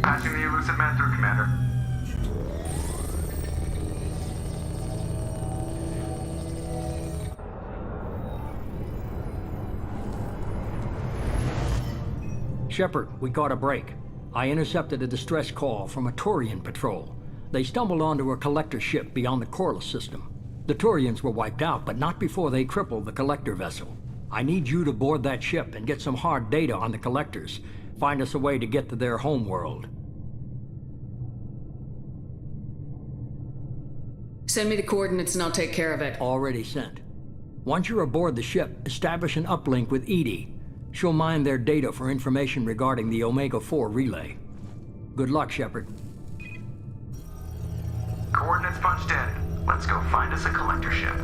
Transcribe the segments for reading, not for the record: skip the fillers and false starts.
Patching the elusive man through, Commander. Shepard, we caught a break. I intercepted a distress call from a Turian patrol. They stumbled onto a collector ship beyond the Corliss system. The Turians were wiped out, but not before they crippled the collector vessel. I need you to board that ship and get some hard data on the collectors. Find us a way to get to their homeworld. Send me the coordinates and I'll take care of it. Already sent. Once you're aboard the ship, establish an uplink with Edie. She'll mine their data for information regarding the Omega-4 relay. Good luck, Shepard. Coordinates punched in. Let's go find us a collector ship.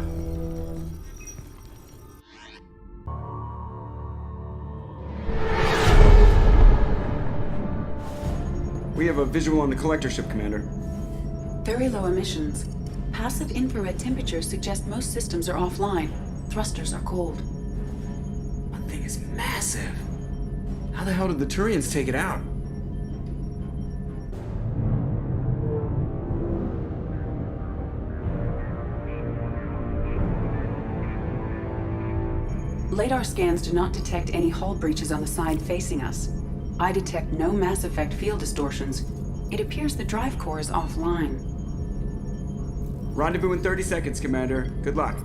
We have a visual on the collector ship, Commander. Very low emissions. Passive infrared temperatures suggest most systems are offline. Thrusters are cold. That thing is massive. How the hell did the Turians take it out? LADAR scans do not detect any hull breaches on the side facing us. I detect no mass effect field distortions. It appears the drive core is offline. Rendezvous in 30 seconds, Commander. Good luck.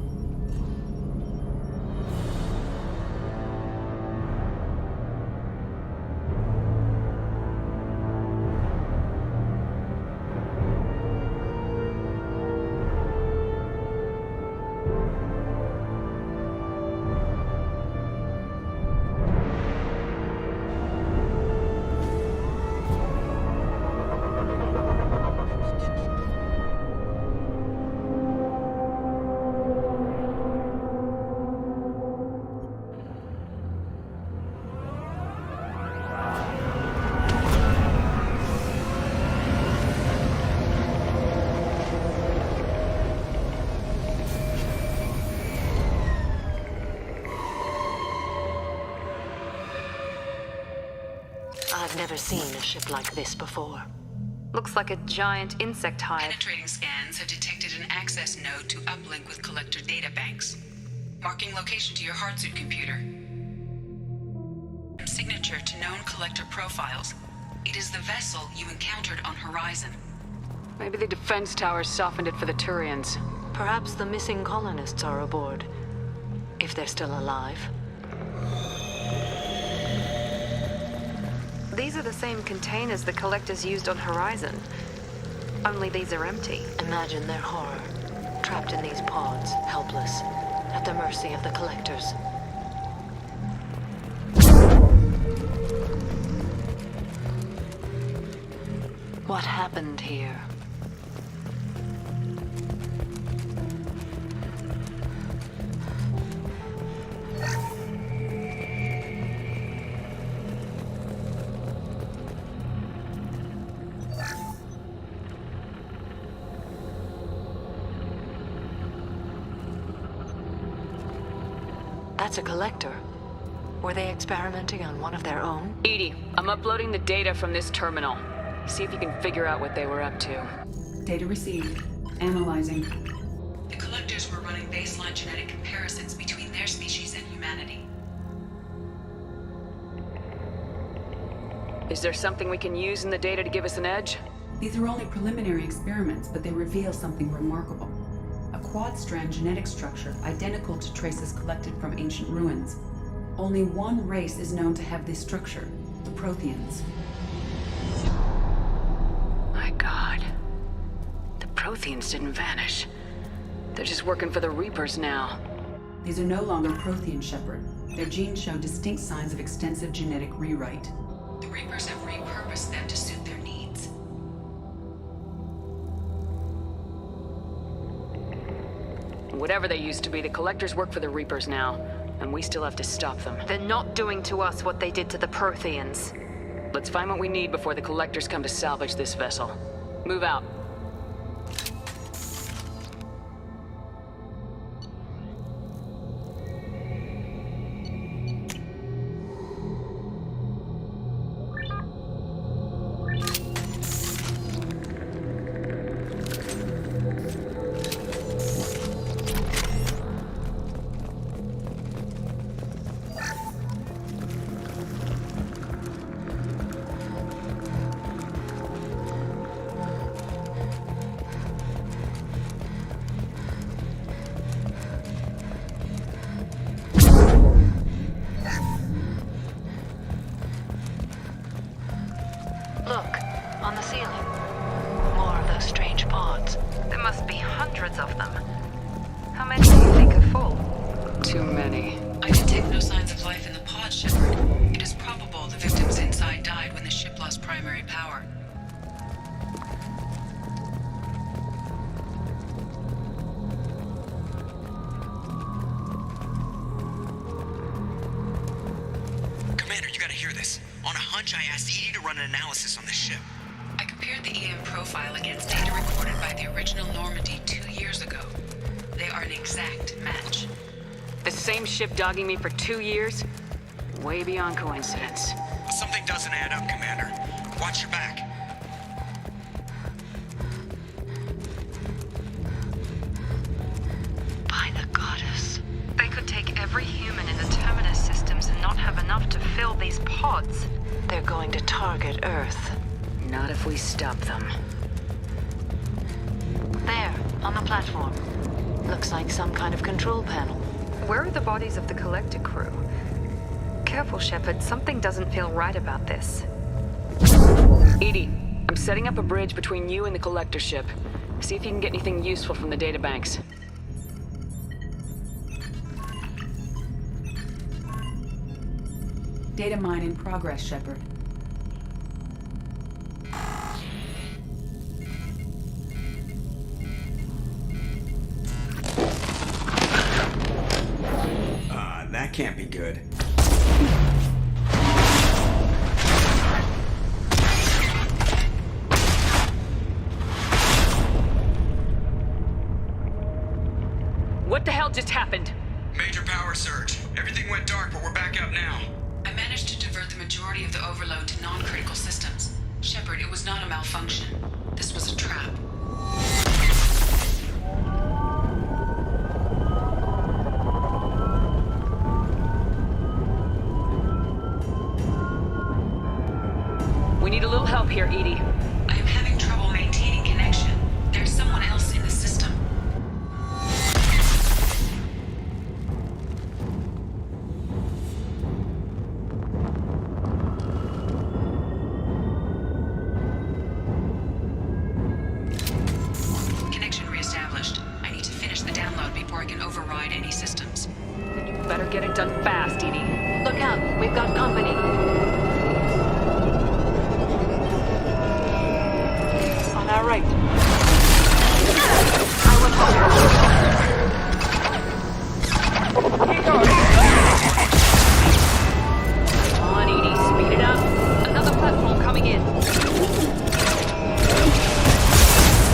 I've never seen a ship like this before. Looks like a giant insect hive. Penetrating scans have detected an access node to uplink with collector databanks. Marking location to your hardsuit computer. Signature to known collector profiles. It is the vessel you encountered on Horizon. Maybe the defense towers softened it for the Turians. Perhaps the missing colonists are aboard. If they're still alive. These are the same containers the collectors used on Horizon. Only these are empty. Imagine their horror. Trapped in these pods, helpless, at the mercy of the collectors. What happened here? That's a collector. Were they experimenting on one of their own? Edie, I'm uploading the data from this terminal. See if you can figure out what they were up to. Data received. Analyzing. The collectors were running baseline genetic comparisons between their species and humanity. Is there something we can use in the data to give us an edge? These are only preliminary experiments, but they reveal something remarkable. A quad-strand genetic structure identical to traces collected from ancient ruins. Only one race is known to have this structure, the Protheans. My God. The Protheans didn't vanish. They're just working for the Reapers now. These are no longer Prothean, Shepard. Their genes show distinct signs of extensive genetic rewrite. The Reapers have repurposed them to suit their needs. Whatever they used to be, the collectors work for the Reapers now, and we still have to stop them. They're not doing to us what they did to the Protheans. Let's find what we need before the collectors come to salvage this vessel. Move out. Look, on the ceiling. More of those strange pods. There must be hundreds of them. How many do you think are full? Too many. I detect no signs of life in the pod, Shepard. It is probable the victims inside died when the ship lost primary power. Commander, you gotta hear this. On a hunch, I asked Edie to run an analysis on this ship. I compared the EM profile against data recorded by the original Normandy 2 years ago. They are an exact match. The same ship dogging me for 2 years? Way beyond coincidence. Something doesn't add up, Commander. Watch your back. By the goddess. They could take every human in the Terminus systems and not have enough to fill these pods. They're going to target Earth. Not if we stop them. There, on the platform. Looks like some kind of control panel. Where are the bodies of the Collector crew? Careful, Shepard. Something doesn't feel right about this. Edie, I'm setting up a bridge between you and the Collector ship. See if you can get anything useful from the databanks. Data mine in progress, Shepard. That can't be good. What the hell just happened? Major power surge. Everything went dark, but we're back up now. I managed to divert the majority of the overload to non-critical systems. Shepard, it was not a malfunction. This was a trap. We need a little help here, Edie. I am having trouble maintaining connection. There's someone else in the system. Connection reestablished. I need to finish the download before I can override any systems. Then you better get it done fast, Edie. Look out, we've got company. On our right. I will help. Come on, Edie, speed it up. Another platform coming in.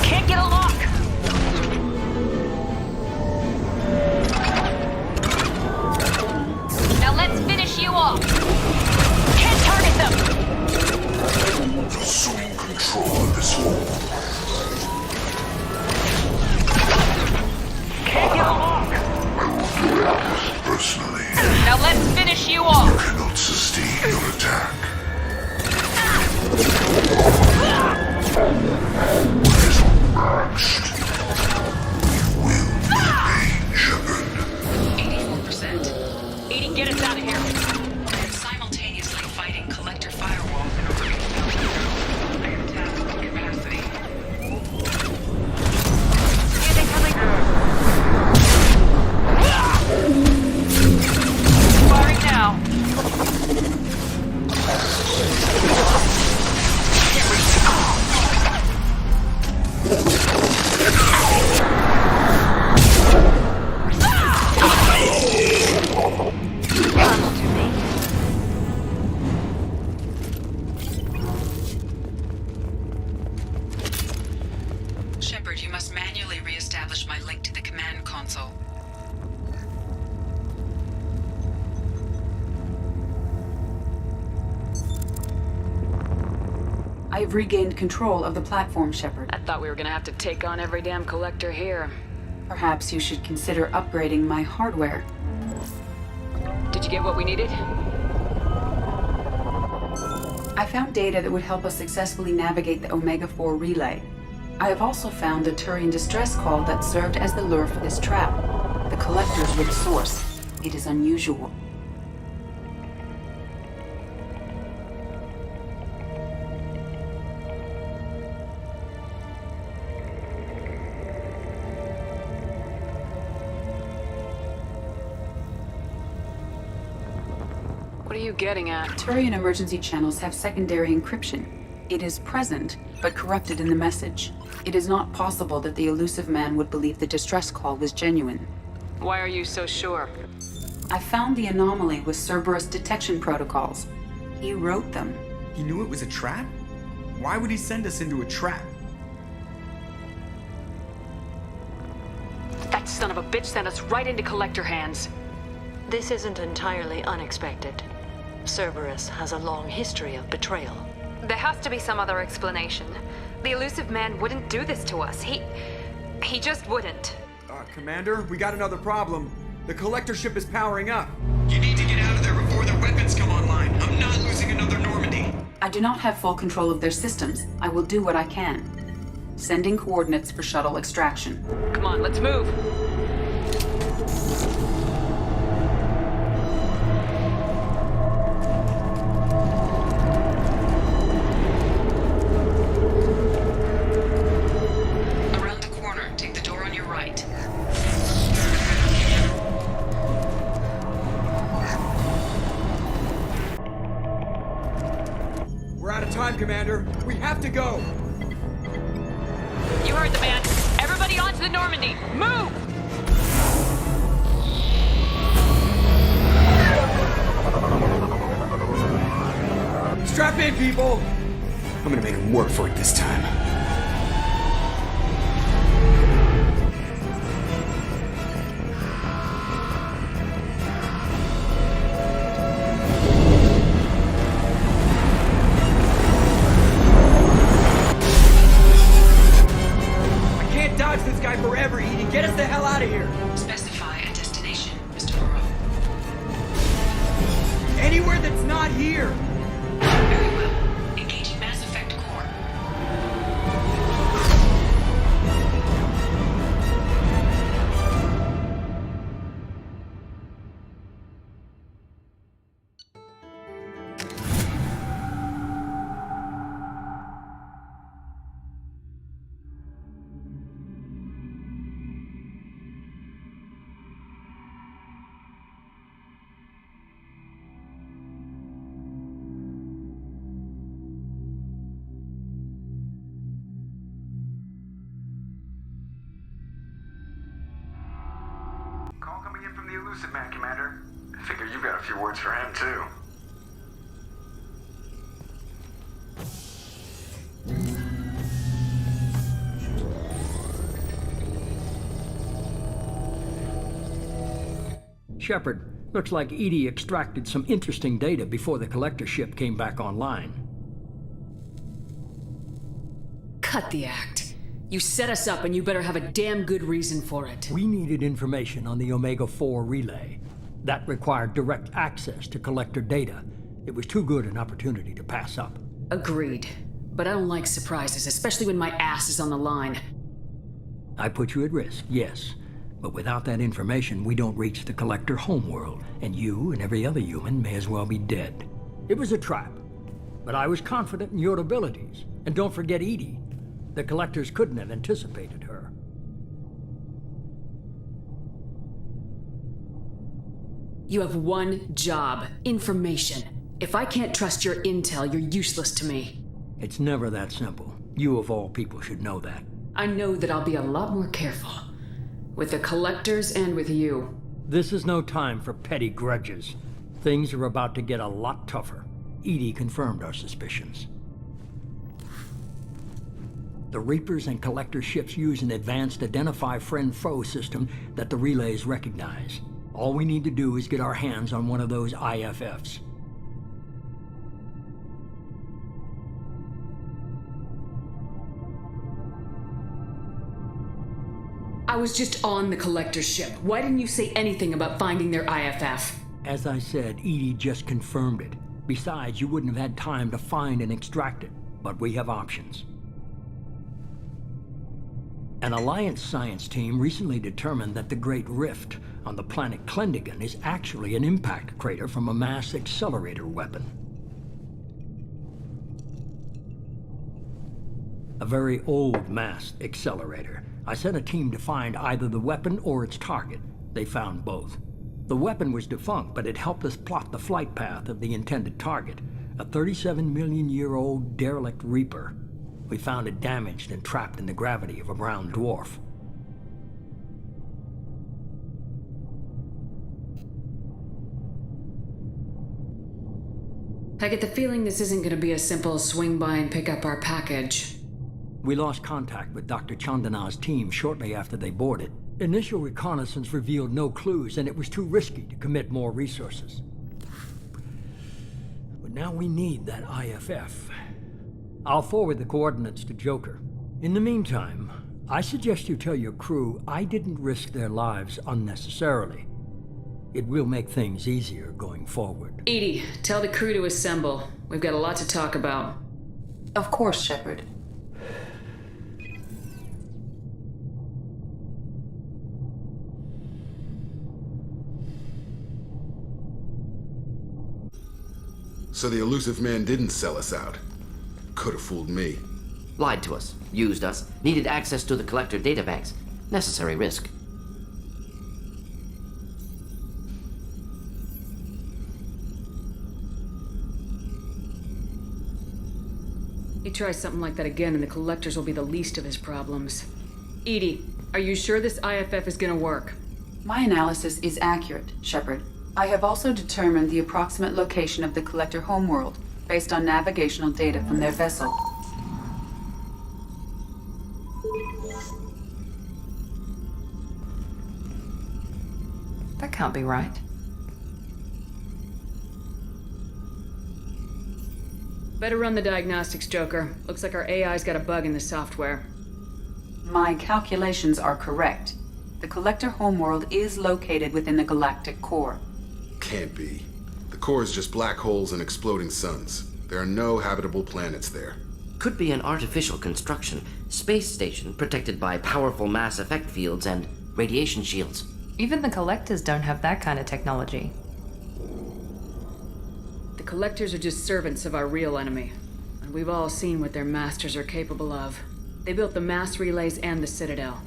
Can't get a lock. Now let's finish you off. Can't target them. Assume control of this hole. Can't get a lock. I will deal with this personally. Now let's finish you off. You cannot sustain your attack. What is unmatched? We will remain, Shepard. 84%. Edie, get us out of here. I am simultaneously fighting collector firewalls and overcoming I am tapped with capacity. Here they coming. Firing now. Shepard, you must manually reestablish my link to the command console. I have regained control of the platform, Shepard. I thought we were gonna have to take on every damn collector here. Perhaps you should consider upgrading my hardware. Did you get what we needed? I found data that would help us successfully navigate the Omega-4 relay. I have also found a Turian distress call that served as the lure for this trap. The collectors were the source. It is unusual. you getting at? Turian emergency channels have secondary encryption. It is present, but corrupted in the message. It is not possible that the elusive man would believe the distress call was genuine. Why are you so sure? I found the anomaly with Cerberus detection protocols. He wrote them. He knew it was a trap? Why would he send us into a trap? That son of a bitch sent us right into Collector hands. This isn't entirely unexpected. Cerberus has a long history of betrayal. There has to be some other explanation. The elusive man wouldn't do this to us. He just wouldn't. Commander, we got another problem. The collector ship is powering up. You need to get out of there before their weapons come online. I'm not losing another Normandy. I do not have full control of their systems. I will do what I can. Sending coordinates for shuttle extraction. Come on, let's move. Around the corner, take the door on your right. We're out of time, Commander. We have to go. You heard the man. Everybody onto the Normandy. Move! Strap in, people! I'm gonna make him work for it this time. I can't dodge this guy forever, Edie. Get us the hell out of here! Specify a destination, Mr. Moreau. Anywhere that's not here! Very well. Engaging Mass Effect core. Call coming in from the elusive man, Commander. I figure you've got a few words for him, too. Shepard, looks like Edie extracted some interesting data before the collector ship came back online. Cut the act. You set us up and you better have a damn good reason for it. We needed information on the Omega-4 relay. That required direct access to collector data. It was too good an opportunity to pass up. Agreed. But I don't like surprises, especially when my ass is on the line. I put you at risk, yes. But without that information, we don't reach the collector homeworld, and you and every other human may as well be dead. It was a trap, but I was confident in your abilities. And don't forget Edie. The collectors couldn't have anticipated her. You have one job. Information. If I can't trust your intel, you're useless to me. It's never that simple. You of all people should know that. I know that I'll be a lot more careful. With the collectors and with you. This is no time for petty grudges. Things are about to get a lot tougher. Edie confirmed our suspicions. The Reapers and Collector ships use an advanced Identify Friend-Foe system that the relays recognize. All we need to do is get our hands on one of those IFFs. I was just on the Collector ship. Why didn't you say anything about finding their IFF? As I said, Edie just confirmed it. Besides, you wouldn't have had time to find and extract it. But we have options. An Alliance science team recently determined that the Great Rift on the planet Klendigan is actually an impact crater from a mass accelerator weapon. A very old mass accelerator. I sent a team to find either the weapon or its target. They found both. The weapon was defunct, but it helped us plot the flight path of the intended target, a 37-million-year-old derelict Reaper. We found it damaged and trapped in the gravity of a brown dwarf. I get the feeling this isn't gonna be a simple swing by and pick up our package. We lost contact with Dr. Chandana's team shortly after they boarded. Initial reconnaissance revealed no clues, and it was too risky to commit more resources. But now we need that IFF. I'll forward the coordinates to Joker. In the meantime, I suggest you tell your crew I didn't risk their lives unnecessarily. It will make things easier going forward. Edie, tell the crew to assemble. We've got a lot to talk about. Of course, Shepard. So the elusive man didn't sell us out. Could have fooled me. Lied to us, used us, needed access to the collector databanks. Necessary risk. He tries something like that again and the collectors will be the least of his problems. Edie, are you sure this IFF is gonna work? My analysis is accurate, Shepard. I have also determined the approximate location of the collector homeworld based on navigational data from their vessel. That can't be right. Better run the diagnostics, Joker. Looks like our AI's got a bug in the software. My calculations are correct. The collector homeworld is located within the galactic core. Can't be. The core is just black holes and exploding suns. There are no habitable planets there. Could be an artificial construction. Space station protected by powerful mass effect fields and radiation shields. Even the collectors don't have that kind of technology. The collectors are just servants of our real enemy. And we've all seen what their masters are capable of. They built the mass relays and the Citadel.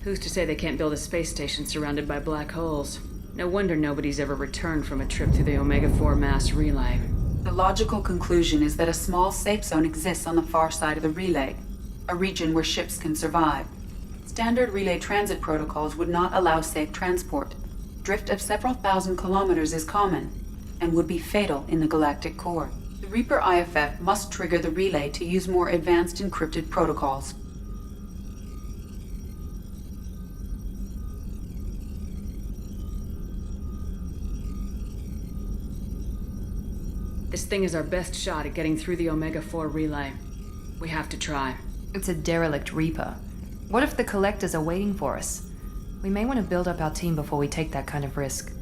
Who's to say they can't build a space station surrounded by black holes? No wonder nobody's ever returned from a trip through the Omega-4 mass relay. The logical conclusion is that a small safe zone exists on the far side of the relay, a region where ships can survive. Standard relay transit protocols would not allow safe transport. Drift of several thousand kilometers is common, and would be fatal in the galactic core. The Reaper IFF must trigger the relay to use more advanced encrypted protocols. This thing is our best shot at getting through the Omega-4 relay. We have to try. It's a derelict Reaper. What if the collectors are waiting for us? We may want to build up our team before we take that kind of risk.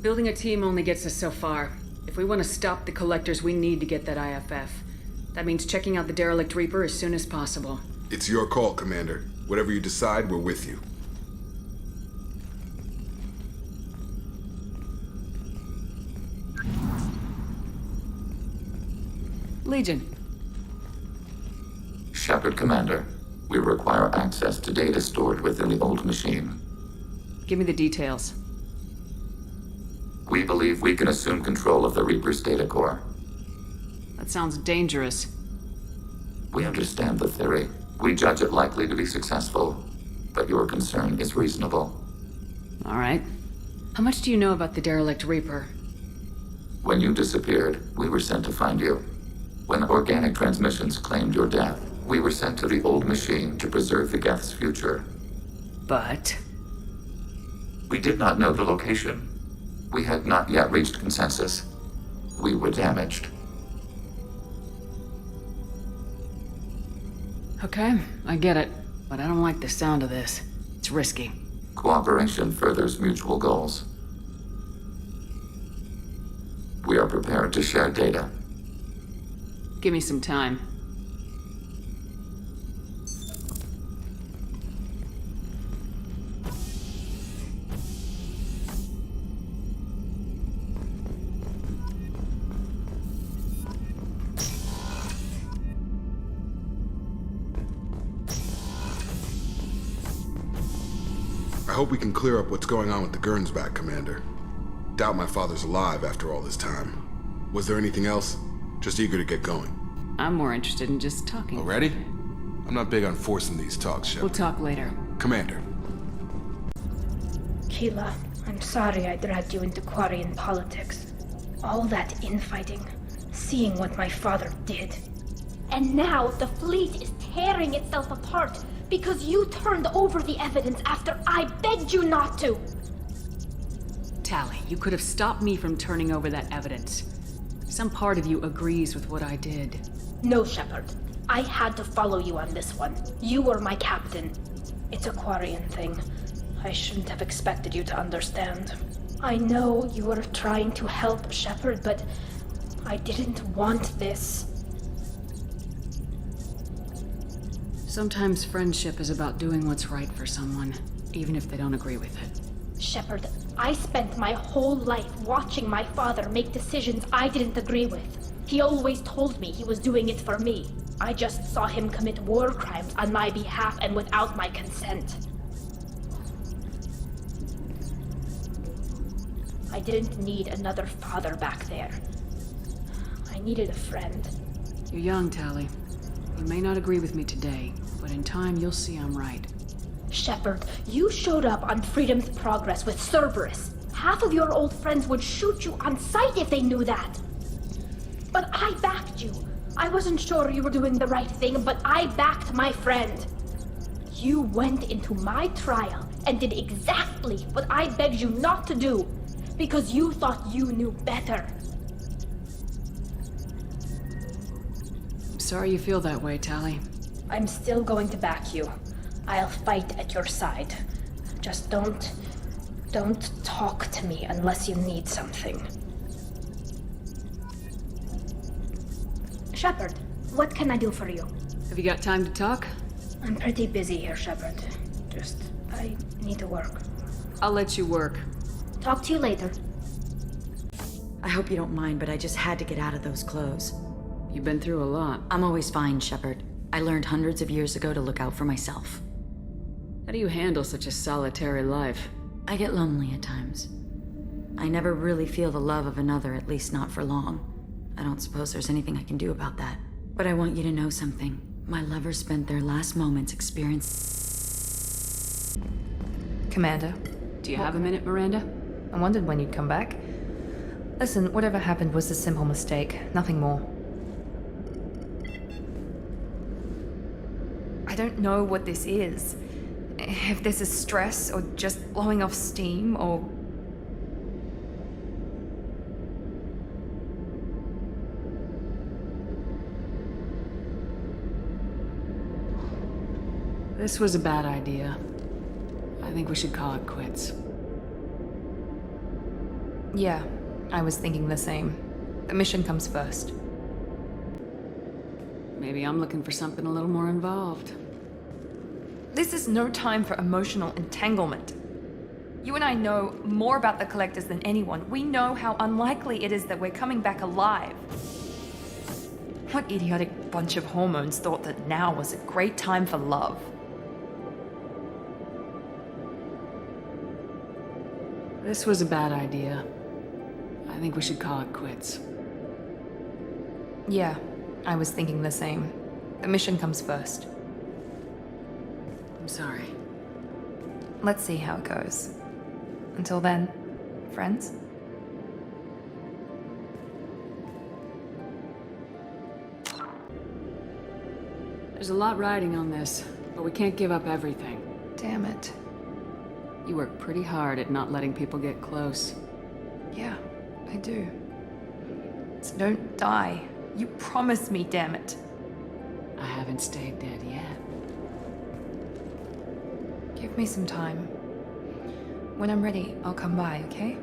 Building a team only gets us so far. If we want to stop the collectors, we need to get that IFF. That means checking out the derelict Reaper as soon as possible. It's your call, Commander. Whatever you decide, we're with you. Legion. Shepard, Commander. We require access to data stored within the old machine. Give me the details. We believe we can assume control of the Reaper's data core. That sounds dangerous. We understand the theory. We judge it likely to be successful, but your concern is reasonable. All right. How much do you know about the derelict Reaper? When you disappeared, we were sent to find you. When organic transmissions claimed your death, we were sent to the old machine to preserve the Geth's future. But... we did not know the location. We had not yet reached consensus. We were damaged. Okay, I get it. But I don't like the sound of this. It's risky. Cooperation furthers mutual goals. We are prepared to share data. Give me some time. hope we can clear up what's going on with the Gernsback, Commander. Doubt my father's alive after all this time. Was there anything else? Just eager to get going. I'm more interested in just talking. Already? I'm not big on forcing these talks, Shepard. We'll talk later. Commander. Keela, I'm sorry I dragged you into Quarian politics. All that infighting, seeing what my father did. And now the fleet is tearing itself apart because you turned over the evidence after I begged you not to. Tally, you could have stopped me from turning over that evidence. Some part of you agrees with what I did. No, Shepard. I had to follow you on this one. You were my captain. It's a Quarian thing. I shouldn't have expected you to understand. I know you were trying to help, Shepard, but I didn't want this. Sometimes friendship is about doing what's right for someone, even if they don't agree with it. Shepard, I spent my whole life watching my father make decisions I didn't agree with. He always told me he was doing it for me. I just saw him commit war crimes on my behalf and without my consent. I didn't need another father back there. I needed a friend. You're young, Tally. You may not agree with me today, but in time you'll see I'm right. Shepard, you showed up on Freedom's Progress with Cerberus. Half of your old friends would shoot you on sight if they knew that. But I backed you. I wasn't sure you were doing the right thing, but I backed my friend. You went into my trial and did exactly what I begged you not to do, because you thought you knew better. I'm sorry you feel that way, Tally. I'm still going to back you. I'll fight at your side. Just don't talk to me unless you need something. Shepard, what can I do for you? Have you got time to talk? I'm pretty busy here, Shepard. I need to work. I'll let you work. Talk to you later. I hope you don't mind, but I just had to get out of those clothes. You've been through a lot. I'm always fine, Shepard. I learned hundreds of years ago to look out for myself. How do you handle such a solitary life? I get lonely at times. I never really feel the love of another, at least not for long. I don't suppose there's anything I can do about that. But I want you to know something. My lovers spent their last moments experiencing... Commander. Do you have a minute, Miranda? I wondered when you'd come back. Listen, whatever happened was a simple mistake, nothing more. I don't know what this is. If this is stress, or just blowing off steam, or... This was a bad idea. I think we should call it quits. Yeah, I was thinking the same. The mission comes first. Maybe I'm looking for something a little more involved. This is no time for emotional entanglement. You and I know more about the Collectors than anyone. We know how unlikely it is that we're coming back alive. What idiotic bunch of hormones thought that now was a great time for love? This was a bad idea. I think we should call it quits. Yeah, I was thinking the same. The mission comes first. I'm sorry. Let's see how it goes. Until then, friends? There's a lot riding on this, but we can't give up everything. Damn it. You work pretty hard at not letting people get close. Yeah, I do. So don't die. You promised me, damn it. I haven't stayed dead yet. Give me some time. When I'm ready, I'll come by, okay?